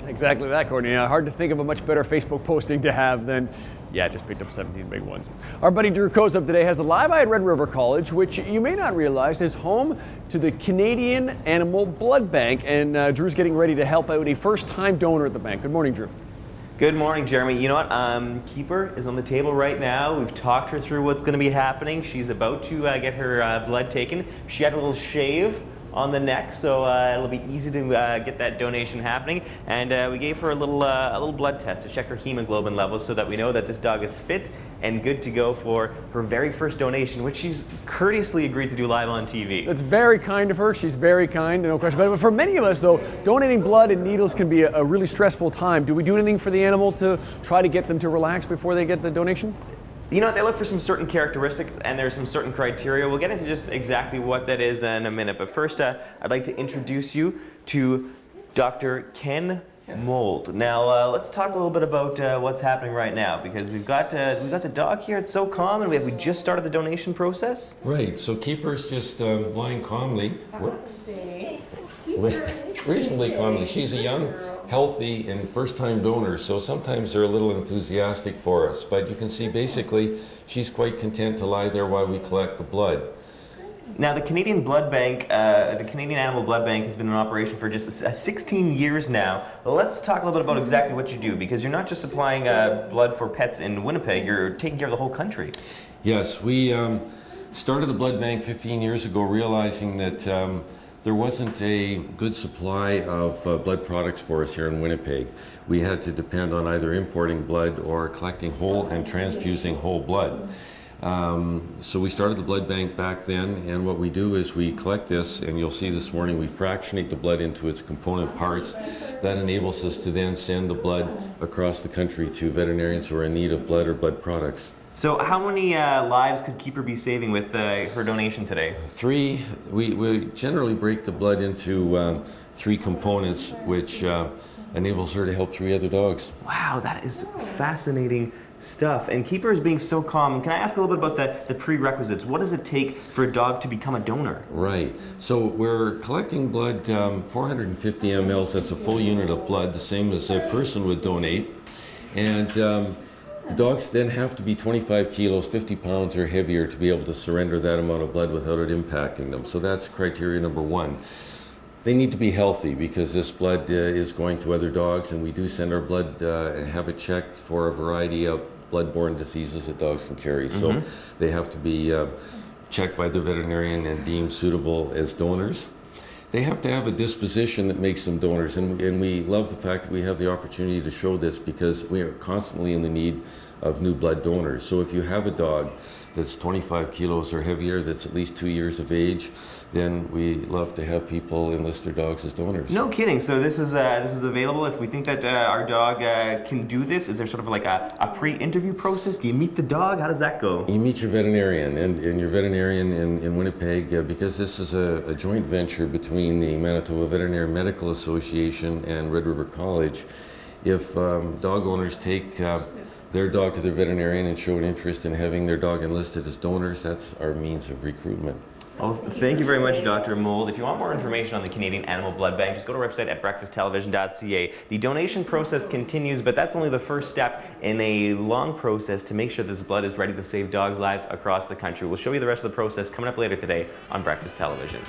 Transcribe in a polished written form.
Exactly that, Courtney. Hard to think of a much better Facebook posting to have than, yeah, just picked up 17 big ones. Our buddy Drew Kozub today has the live eye at Red River College, which you may not realize is home to the Canadian Animal Blood Bank. And Drew's getting ready to help out a first-time donor at the bank. Good morning, Drew. Good morning, Jeremy. You know what? Keeper is on the table right now. We've talked her through what's going to be happening. She's about to get her blood taken. She had a little shave on the neck, so it'll be easy to get that donation happening. And we gave her a little blood test to check her hemoglobin levels so that we know that this dog is fit and good to go for her very first donation, which she's courteously agreed to do live on TV. That's very kind of her. She's very kind, no question about it. But for many of us, though, donating blood and needles can be a really stressful time. Do we do anything for the animal to try to get them to relax before they get the donation? You know, they look for some certain characteristics and there's some certain criteria. We'll get into just exactly what that is in a minute. But first, I'd like to introduce you to Dr. Ken Mold. Now, let's talk a little bit about what's happening right now, because we've got the dog here. It's so calm, and we just started the donation process. Right. So Keeper's just lying calmly. Reasonably calmly. She's a young, healthy, and first-time donor, so sometimes they're a little enthusiastic for us. But you can see, basically, she's quite content to lie there while we collect the blood. Now, the Canadian Blood Bank, the Canadian Animal Blood Bank has been in operation for just 16 years now. Let's talk a little bit about exactly what you do, because you're not just supplying blood for pets in Winnipeg, you're taking care of the whole country. Yes, we started the blood bank 15 years ago, realizing that there wasn't a good supply of blood products for us here in Winnipeg. We had to depend on either importing blood or collecting whole and transfusing whole blood. So we started the blood bank back then, and what we do is we collect this, and you'll see this morning we fractionate the blood into its component parts. That enables us to then send the blood across the country to veterinarians who are in need of blood or blood products. So how many lives could Keeper be saving with her donation today? 3. We generally break the blood into 3 components, which enables her to help 3 other dogs. Wow, that is fascinating stuff. And Keeper is being so calm. Can I ask a little bit about the prerequisites? What does it take for a dog to become a donor? Right. So we're collecting blood, 450 mLs. That's a full unit of blood, the same as a person would donate. And the dogs then have to be 25 kilos, 50 pounds or heavier to be able to surrender that amount of blood without it impacting them. So that's criteria number 1. They need to be healthy, because this blood is going to other dogs, and we do send our blood and have it checked for a variety of blood-borne diseases that dogs can carry. So they have to be checked by the veterinarian and deemed suitable as donors. They have to have a disposition that makes them donors, and we love the fact that we have the opportunity to show this, because we are constantly in the need of new blood donors. So if you have a dog that's 25 kilos or heavier, that's at least 2 years of age, then we love to have people enlist their dogs as donors. No kidding. So this is available if we think that our dog can do this. Is there sort of like a pre-interview process? Do you meet the dog? How does that go? You meet your veterinarian, and your veterinarian in Winnipeg, because this is a joint venture between the Manitoba Veterinary Medical Association and Red River College. If dog owners take their dog to their veterinarian and show an interest in having their dog enlisted as donors, that's our means of recruitment. Well, thank you very much, Dr. Mold. If you want more information on the Canadian Animal Blood Bank, just go to our website at breakfasttelevision.ca. The donation process continues, but that's only the first step in a long process to make sure this blood is ready to save dogs' lives across the country. We'll show you the rest of the process coming up later today on Breakfast Television.